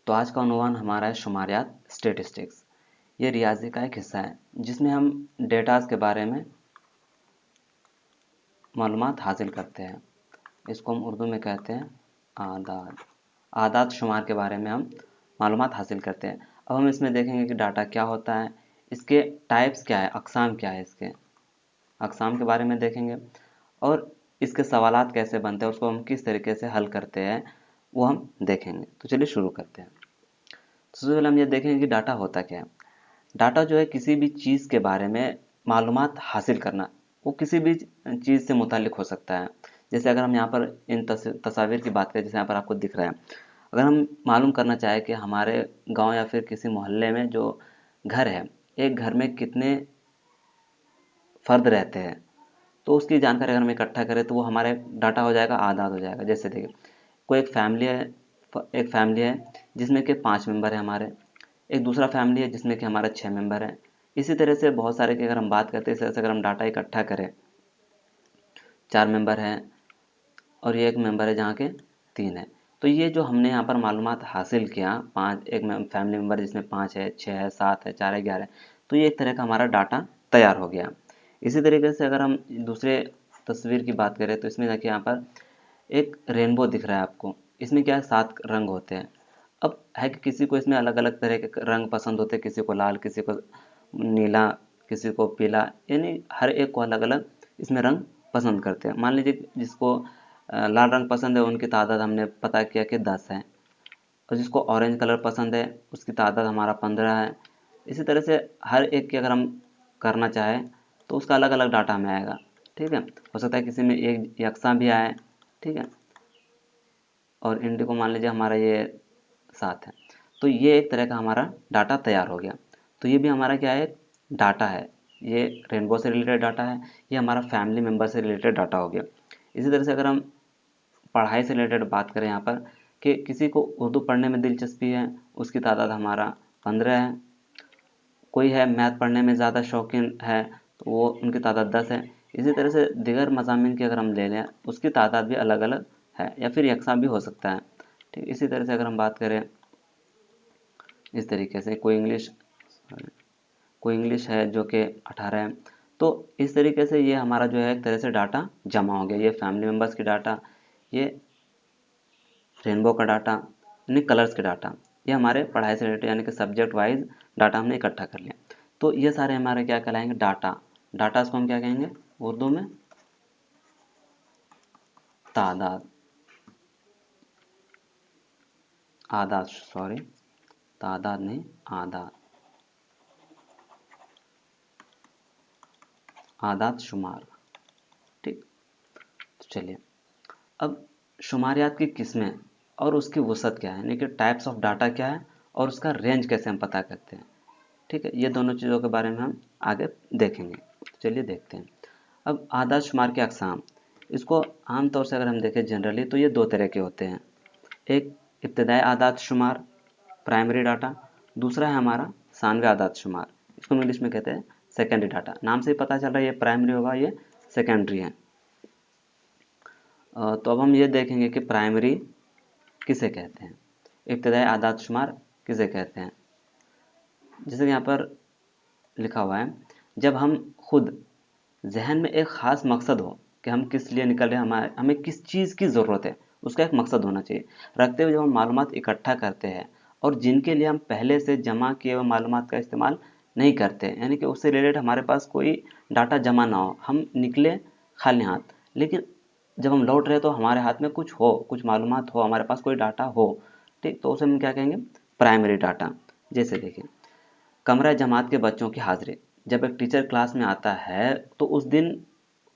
तो आज का अनुमान हमारा है शुमारियात स्टेटिस्टिक्स। ये रियाजी का एक हिस्सा है जिसमें हम डेटाज के बारे में मालूमात हासिल करते हैं। इसको हम उर्दू में कहते हैं आदाद। आदाद शुमार के बारे में हम मालूमात हासिल करते हैं। अब हम इसमें देखेंगे कि डाटा क्या होता है, इसके टाइप्स क्या है, अक़साम क्या है, इसके अक़साम के बारे में देखेंगे और इसके सवालात कैसे बनते हैं, उसको हम किस तरीके से हल करते हैं वो हम देखेंगे। तो चलिए शुरू करते हैं। तो सबसे पहले हम ये देखेंगे कि डाटा होता क्या है। डाटा जो है किसी भी चीज़ के बारे में मालूमात हासिल करना, वो किसी भी चीज़ से मुतालिक हो सकता है। जैसे अगर हम यहाँ पर इन तस्वीर की बात करें, जैसे यहाँ पर आपको दिख रहा है, अगर हम मालूम करना चाहें कि हमारे गांव या फिर किसी मोहल्ले में जो घर है, एक घर में कितने फ़र्द रहते हैं, तो उसकी जानकारी अगर हम इकट्ठा करें तो वो हमारे डाटा हो जाएगा, आदाद हो जाएगा। जैसे देखिए, कोई एक फैमिली है जिसमें कि 5 मेंबर हैं हमारे, एक दूसरा फैमिली है जिसमें कि हमारे 6 मेंबर हैं। इसी तरह से बहुत सारे की अगर हम बात करते हैं, इस तरह से अगर हम डाटा इकट्ठा करें, 4 मेंबर हैं और ये एक मेंबर है जहाँ के 3 है। तो ये जो हमने यहाँ पर मालूमात हासिल किया, 5 एक फैमिली मेंबर जिसमें 5 है, 6 है, 7 है, 4 है, 11 है, तो ये एक तरह का हमारा डाटा तैयार हो गया। इसी तरीके से अगर हम दूसरे तस्वीर की बात करें तो इसमें देखिए, यहाँ पर एक रेनबो दिख रहा है आपको। इसमें क्या है, 7 रंग होते हैं। अब है कि किसी को इसमें अलग अलग तरह के रंग पसंद होते हैं, किसी को लाल, किसी को नीला, किसी को पीला, यानी हर एक को अलग अलग इसमें रंग पसंद करते हैं। मान लीजिए जिसको लाल रंग पसंद है, उनकी तादाद हमने पता किया कि 10 है, और जिसको ऑरेंज कलर पसंद है उसकी तादाद हमारा 15 है। इसी तरह से हर एक की अगर हम करना चाहें तो उसका अलग अलग डाटा हमें आएगा। ठीक है, हो सकता है किसी में एक यकसा भी आए। ठीक है, और इंडिको मान लीजिए हमारा ये 7 है। तो ये एक तरह का हमारा डाटा तैयार हो गया। तो ये भी हमारा क्या है, डाटा है। ये रेनबो से रिलेटेड डाटा है, ये हमारा फैमिली मेम्बर से रिलेटेड डाटा हो गया। इसी तरह से अगर हम पढ़ाई से रिलेटेड बात करें यहाँ पर, कि किसी को उर्दू पढ़ने में दिलचस्पी है, उसकी तादाद हमारा 15 है। कोई है मैथ पढ़ने में ज़्यादा शौकीन है तो वो उनकी तादाद 10 है। इसी तरह से दीगर मज़ामीन की अगर हम ले लें, उसकी तादाद भी अलग अलग है या फिर यकसा भी हो सकता है। ठीक, इसी तरह से अगर हम बात करें इस तरीके से, कोई इंग्लिश है जो कि 18 है। तो इस तरीके से ये हमारा जो है एक तरह से डाटा जमा हो गया। ये फैमिली मेम्बर्स की डाटा, ये रेनबो का डाटा, यानी कलर्स के डाटा, ये हमारे पढ़ाई से रिलेटेड यानी कि सब्जेक्ट वाइज डाटा हमने इकट्ठा कर लिया। तो ये सारे हमारे क्या कहलाएंगे, डाटा। डाटा इसको हम क्या कहेंगे उर्दू में, तादाद, आदाद, सॉरी, तादाद नहीं, आदाद, आदाद शुमार। ठीक, तो चलिए अब शुमारियात की किस्में और उसकी वसअत क्या है, यानी कि टाइप्स ऑफ डाटा क्या है और उसका रेंज कैसे हम पता करते हैं। ठीक है, ये दोनों चीज़ों के बारे में हम आगे देखेंगे। तो चलिए देखते हैं। अब आदाद शुमार के अक़साम, इसको आम तौर से अगर हम देखें जनरली तो ये दो तरह के होते हैं। एक इब्तदाई आदाद शुमार, प्राइमरी डाटा। दूसरा है हमारा सानवी आदाद शुमार, इसको इंग्लिश में कहते हैं सेकेंडरी डाटा। नाम से ही पता चल रहा है ये प्राइमरी होगा, ये सेकेंडरी है। तो अब हम ये देखेंगे कि प्राइमरी किसे कहते हैं, इब्तदाई आदाद शुमार किसे कहते हैं। जैसे कि यहाँ पर लिखा हुआ है, जब हम खुद जहन में एक ख़ास मकसद हो कि हम किस लिए निकल रहे हैं, हमें किस चीज़ की ज़रूरत है, उसका एक मकसद होना चाहिए, रखते हुए जब हम मालूमात इकट्ठा करते हैं और जिनके लिए हम पहले से जमा किए हुए मालूमात का इस्तेमाल नहीं करते, यानी कि उससे रिलेटेड हमारे पास कोई डाटा जमा ना हो, हम निकले खाली हाथ, लेकिन जब हम लौट रहे तो हमारे हाथ में कुछ हो, कुछ मालूमात हो, हमारे पास कोई डाटा हो। ठीक, तो उसे हम क्या कहेंगे, प्राइमरी डाटा। जैसे देखिए, कमरा जमात के बच्चों की हाज़िरी, जब एक टीचर क्लास में आता है तो उस दिन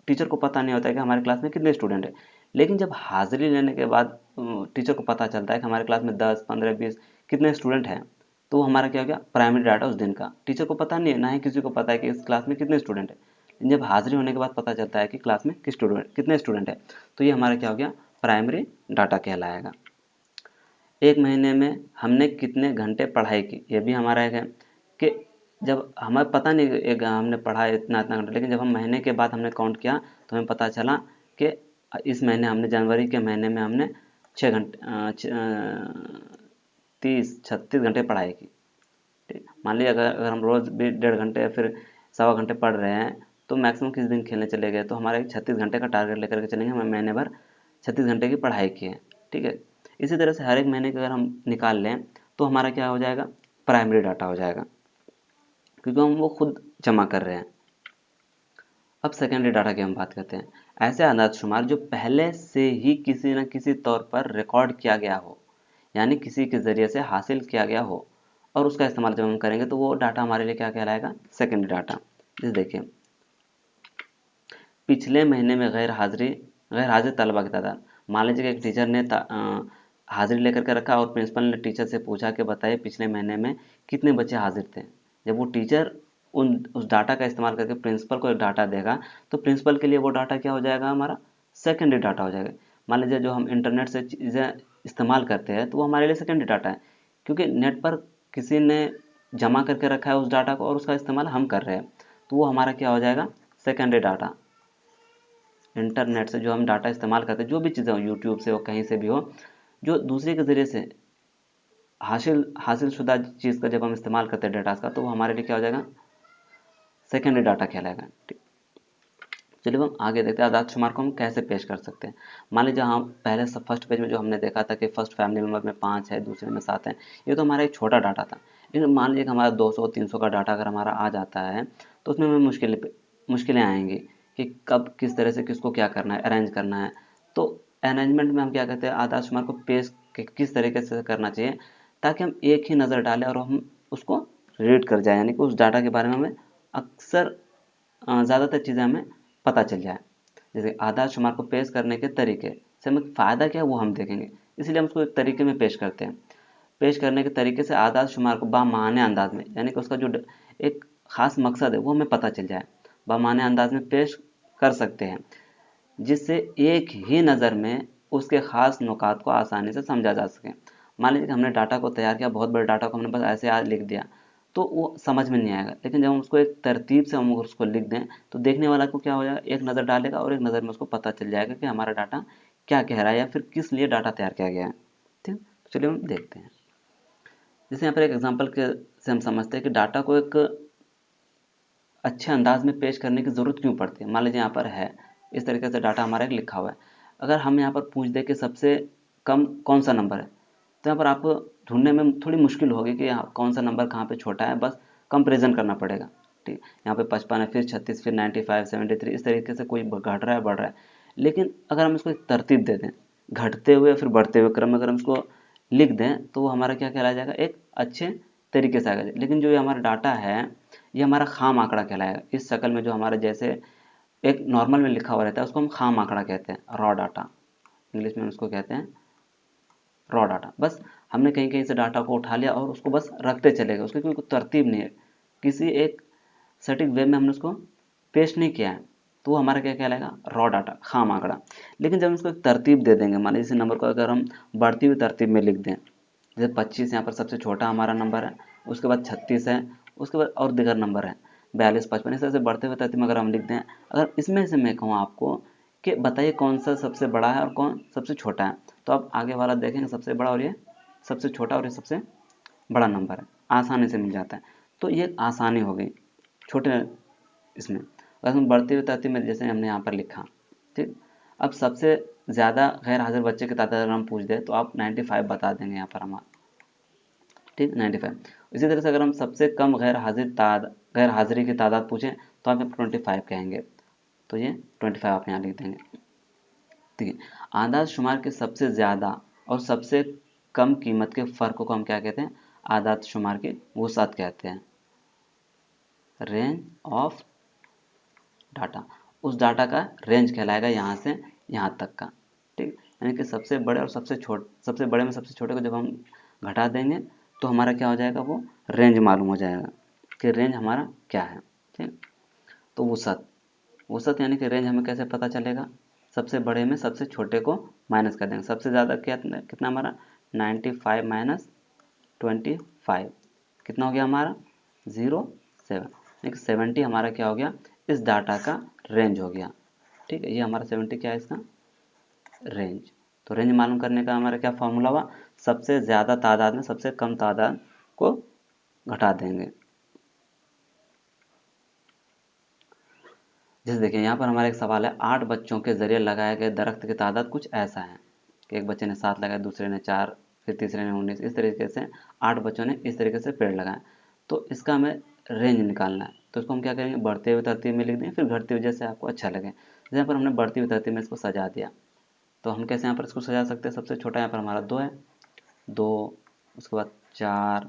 टीचर को पता नहीं होता है कि हमारे क्लास में कितने स्टूडेंट हैं, लेकिन जब हाज़िरी लेने के बाद टीचर को पता चलता है कि हमारे क्लास में 10, 15, 20 कितने स्टूडेंट हैं, तो हमारा क्या हो गया, प्राइमरी डाटा उस दिन का। टीचर को पता नहीं है, ना ही किसी को पता है कि इस क्लास में कितने स्टूडेंट हैं, लेकिन जब हाज़िरी होने के बाद पता चलता है कि क्लास में कितने स्टूडेंट हैं, तो ये हमारा क्या हो गया, प्राइमरी डाटा कहलाएगा। एक महीने में हमने कितने घंटे पढ़ाई की, ये भी हमारा एक है कि जब हमें पता नहीं एक हमने पढ़ा इतना इतना घंटा, लेकिन जब हम महीने के बाद हमने काउंट किया तो हमें पता चला कि इस महीने हमने जनवरी के महीने में हमने 6 घंटे 36 घंटे पढ़ाई की। ठीक, मान लीजिए अगर हम रोज़ भी 1.5 घंटे या फिर 1.25 घंटे पढ़ रहे हैं, तो मैक्सिमम किस दिन खेलने चले गए, तो हमारा एक 36 घंटे का टारगेट लेकर के चलेंगे, हमें महीने भर 36 घंटे की पढ़ाई की है। ठीक है, इसी तरह से हर एक महीने का अगर हम निकाल लें तो हमारा क्या हो जाएगा, प्राइमरी डाटा हो जाएगा, क्योंकि हम वो खुद जमा कर रहे हैं। अब सेकेंडरी डाटा की हम बात करते हैं। ऐसे आदात शुमार जो पहले से ही किसी न किसी तौर पर रिकॉर्ड किया गया हो, यानी किसी के ज़रिए से हासिल किया गया हो, और उसका इस्तेमाल जब हम करेंगे तो वो डाटा हमारे लिए क्या कहलाएगा, सेकेंडरी डाटा। जैसे देखिए, पिछले महीने में गैर हाजिर तलबा की तादाद। मान लीजिए कि एक टीचर ने हाजिरी लेकर के रखा और प्रिंसिपल ने टीचर से पूछा कि बताइए पिछले महीने में कितने बच्चे हाजिर थे। जब वो टीचर उस डाटा का इस्तेमाल करके प्रिंसिपल को एक डाटा देगा, तो प्रिंसिपल के लिए वो डाटा क्या हो जाएगा, हमारा सेकेंडरी डाटा हो जाएगा। मान लीजिए जो हम इंटरनेट से चीज़ें इस्तेमाल करते हैं तो वो हमारे लिए सेकेंडरी डाटा है, क्योंकि नेट पर किसी ने जमा करके रखा है उस डाटा को और उसका इस्तेमाल हम कर रहे हैं, तो वो हमारा क्या हो जाएगा, सेकेंडरी डाटा। इंटरनेट से जो हम डाटा इस्तेमाल करते हैं, जो भी चीज़ें हो, यूट्यूब से हो, कहीं से भी हो, जो दूसरे के ज़रिए से हासिल शुदा चीज़ का जब हम इस्तेमाल करते हैं डाटा का, तो वो हमारे लिए क्या हो जाएगा, सेकेंडरी डाटा कहलाएगा। ठीक, चलिए हम आगे देखते हैं आदात शुमार को हम कैसे पेश कर सकते हैं। मान लीजिए हम पहले फर्स्ट पेज में जो हमने देखा था कि फर्स्ट फैमिली मेम्बर में 5 है, दूसरे में 7 है, ये तो हमारा एक छोटा डाटा था। लेकिन मान लीजिए कि हमारा 200-300 का डाटा अगर हमारा आ जाता है, तो उसमें हमें मुश्किलें आएंगी कि कब किस तरह से किसको क्या करना है, अरेंज करना है। तो अरेंजमेंट में हम क्या कहते हैं, आदात शुमार को पेश किस तरीके से करना चाहिए ताकि हम एक ही नज़र डालें और हम उसको रीड कर जाए, यानी कि उस डाटा के बारे में हमें अक्सर ज़्यादातर चीज़ें हमें पता चल जाए। जैसे आदात शुमार को पेश करने के तरीके से हमें फ़ायदा क्या है वो हम देखेंगे, इसलिए हम उसको एक तरीके में पेश करते हैं। पेश करने के तरीके से आदात शुमार को बामाने अंदाज में, यानी कि उसका जो एक ख़ास मकसद है वो हमें पता चल जाए, बामाने अंदाज में पेश कर सकते हैं, जिससे एक ही नज़र में उसके ख़ास नुकात को आसानी से समझा जा सके। मान लीजिए कि हमने डाटा को तैयार किया, बहुत बड़े डाटा को हमने बस ऐसे आज लिख दिया, तो वो समझ में नहीं आएगा। लेकिन जब हम उसको एक तरतीब से हम उसको लिख दें, तो देखने वाला को क्या हो जाएगा, एक नज़र डालेगा और एक नज़र में उसको पता चल जाएगा कि हमारा डाटा क्या कह रहा है या फिर किस लिए डाटा तैयार किया गया है। ठीक, तो चलिए हम देखते हैं। जैसे यहाँ पर एक एग्जाम्पल के से हम समझते हैं कि डाटा को एक अच्छे अंदाज में पेश करने की ज़रूरत क्यों पड़ती है। मान लीजिए यहाँ पर है, इस तरीके से डाटा हमारा एक लिखा हुआ है। अगर हम यहाँ पर पूछ दें कि सबसे कम कौन सा नंबर है, तो यहाँ पर आपको ढूंढने में थोड़ी मुश्किल होगी कि कौन सा नंबर कहाँ पे छोटा है, बस कंपेरिजन करना पड़ेगा। ठीक, यहाँ पे 55 है, फिर 36, फिर 95, 73, इस तरीके से कोई घट रहा है, बढ़ रहा है। लेकिन अगर हम इसको एक तरतीब दे दें, घटते हुए फिर बढ़ते हुए क्रम में अगर हम इसको लिख दें, तो वो हमारा क्या कहलाया जाएगा, एक अच्छे तरीके से आएगा। लेकिन जो ये हमारा डाटा है, ये हमारा खाम आंकड़ा कहलाएगा। इस शक्ल में जो हमारा जैसे एक नॉर्मल में लिखा हुआ रहता है, उसको हम खाम आंकड़ा कहते हैं, रॉ डाटा, इंग्लिश में उसको कहते हैं रॉ डाटा। बस हमने कहीं कहीं से डाटा को उठा लिया और उसको बस रखते चले गए, उसकी कोई तरतीब नहीं है, किसी एक सटीक वे में हमने उसको पेश नहीं किया है, तो वो हमारा क्या कहलाएगा, रॉ डाटा, खाम आंकड़ा। लेकिन जब हम इसको एक तरतीब दे देंगे, मान लीजिए इस नंबर को अगर हम बढ़ती हुई तरतीब में लिख दें, जैसे 25 यहाँ पर सबसे छोटा हमारा नंबर है, उसके बाद 36 है, उसके बाद और दिगर नंबर है 42, 55, इस तरह से बढ़ते हुए तरतीब में अगर हम लिख दें। अगर इसमें से मैं कहूँ आपको कि बताइए कौन सा सबसे बड़ा है और कौन सबसे छोटा है, तो आप आगे वाला देखेंगे सबसे बड़ा और ये सबसे छोटा और ये सबसे बड़ा नंबर है, आसानी से मिल जाता है। तो ये आसानी हो गई छोटे इसमें। अगर हम बढ़ती हुई तरतीब में जैसे हमने यहाँ पर लिखा, ठीक, अब सबसे ज़्यादा गैर हाजिर बच्चे की तादाद अगर हम पूछ दें तो आप 95 बता देंगे यहाँ पर हमारा, ठीक, 95। इसी तरह से अगर हम सबसे कम गैर हाजिरी की तादाद पूछें तो आप 25 कहेंगे, तो ये 25 आप यहाँ लिख देंगे। ठीक है, आदाद शुमार के सबसे ज़्यादा और सबसे कम कीमत के फ़र्क को हम क्या कहते हैं, आदाद शुमार की वुसअत कहते हैं, रेंज ऑफ डाटा। उस डाटा का रेंज कहलाएगा यहाँ से यहाँ तक का। ठीक, यानी कि सबसे बड़े और सबसे बड़े में सबसे छोटे को जब हम घटा देंगे तो हमारा क्या हो जाएगा, वो रेंज मालूम हो जाएगा कि रेंज हमारा क्या है। ठीक, तो वुसअत यानी कि रेंज हमें कैसे पता चलेगा, सबसे बड़े में सबसे छोटे को माइनस कर देंगे। सबसे ज़्यादा कितना हमारा 95 माइनस 25 कितना हो गया हमारा 07, यानी कि 70 हमारा क्या हो गया, इस डाटा का रेंज हो गया। ठीक है, ये हमारा 70 क्या है, इसका रेंज। तो रेंज मालूम करने का हमारा क्या फॉर्मूला हुआ, सबसे ज़्यादा तादाद में सबसे कम तादाद को घटा देंगे। जैसे देखिए यहाँ पर हमारा एक सवाल है, 8 बच्चों के जरिए लगाए गए दरख्त की तादाद कुछ ऐसा है कि एक बच्चे ने 7 लगाए, दूसरे ने 4, फिर तीसरे ने 19, इस तरीके से 8 बच्चों ने इस तरीके से पेड़ लगाए। तो इसका हमें रेंज निकालना है। तो इसको हम क्या करेंगे, बढ़ते हुए तरतीब में लिख दें, फिर घटते हुए जैसे आपको अच्छा लगे। यहाँ पर हमने बढ़ती हुई तरतीब में इसको सजा दिया। तो हम कैसे यहाँ पर इसको सजा सकते हैं, सबसे छोटा यहाँ पर हमारा 2 है, 2, उसके बाद 4,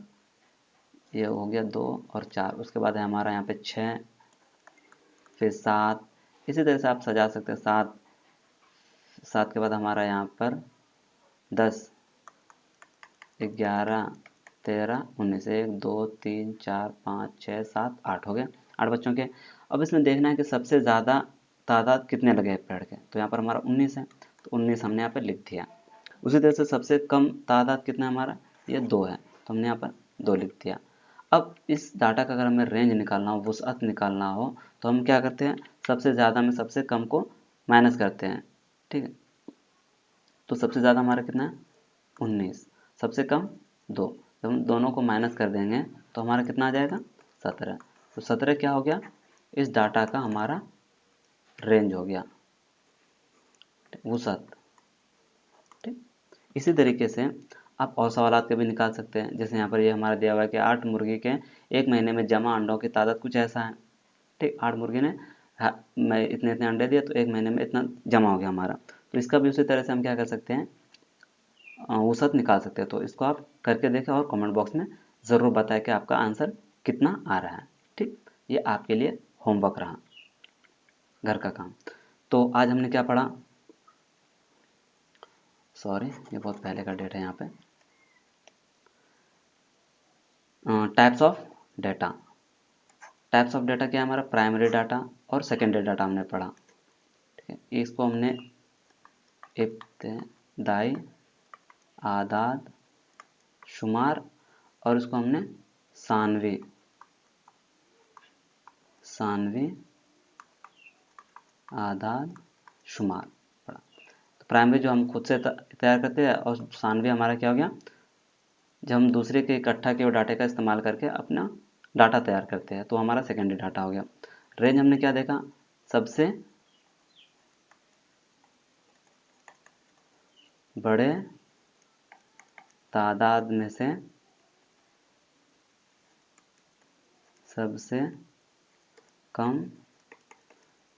ये हो गया 2 और 4, उसके बाद है हमारा यहाँ पे 6, फिर 7, इसी तरह से आप सजा सकते हैं। 7 के बाद हमारा यहाँ पर 10, 11, 13, 19, 1, 2, 3, 4, 5, 6, 7, 8 हो गए 8 बच्चों के। अब इसमें देखना है कि सबसे ज़्यादा तादाद कितने लगे हैं पेड़ के। तो यहाँ पर हमारा 19 है, तो 19 हमने यहाँ पर लिख दिया। उसी तरह से सबसे कम तादाद कितना है हमारा, ये 2 है, तो हमने यहाँ पर 2 लिख दिया। अब इस डाटा का अगर हमें रेंज निकालना हो, वुसअत निकालना हो, तो हम क्या करते हैं, सबसे ज़्यादा में सबसे कम को माइनस करते हैं। ठीक है, तो सबसे ज़्यादा हमारा कितना है 19, सबसे कम 2, जब हम दोनों को माइनस कर देंगे तो हमारा कितना आ जाएगा 17। तो 17 क्या हो गया, इस डाटा का हमारा रेंज हो गया, वुसअत। ठीक, इसी तरीके से आप और सवालात के भी निकाल सकते हैं। जैसे यहाँ पर ये हमारा दिया हुआ है कि 8 मुर्गी के एक महीने में जमा अंडों की तादाद कुछ ऐसा है। ठीक, 8 मुर्गी ने मैं इतने इतने अंडे दिए, तो एक महीने में इतना जमा हो गया हमारा। तो इसका भी उसी तरह से हम क्या कर सकते हैं, औसत निकाल सकते हैं। तो इसको आप करके देखें और कमेंट बॉक्स में ज़रूर बताएं कि आपका आंसर कितना आ रहा है। ठीक, ये आपके लिए होमवर्क रहा, घर का काम। तो आज हमने क्या पढ़ा, सॉरी ये बहुत पहले का डेट है यहाँ पे, types of data. Types of data क्या है हमारा, प्राइमरी डाटा और सेकेंडरी डाटा हमने पढ़ा। ठीक है, इसको हमने इब्तिदाई, आदाद, शुमार, और इसको हमने सानवी आदाद शुमार पढ़ा। तो प्राइमरी जो हम खुद से तैयार करते हैं, और सानवी हमारा क्या हो गया, जब हम दूसरे के इकट्ठा किए हुए डाटे का इस्तेमाल करके अपना डाटा तैयार करते हैं, तो हमारा सेकेंडरी डाटा हो गया। रेंज हमने क्या देखा, सबसे बड़े तादाद में से सबसे कम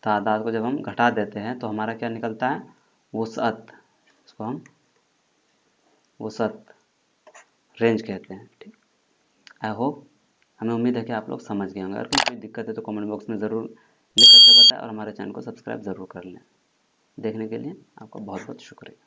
तादाद को जब हम घटा देते हैं तो हमारा क्या निकलता है, वुसअत। इसको हम वुसअत रेंज कहते हैं। ठीक, आई होप, हमें उम्मीद है कि आप लोग समझ गए होंगे। अगर कोई दिक्कत है तो कमेंट बॉक्स में ज़रूर लिख करके बताएं, और हमारे चैनल को सब्सक्राइब ज़रूर कर लें। देखने के लिए आपका बहुत बहुत शुक्रिया।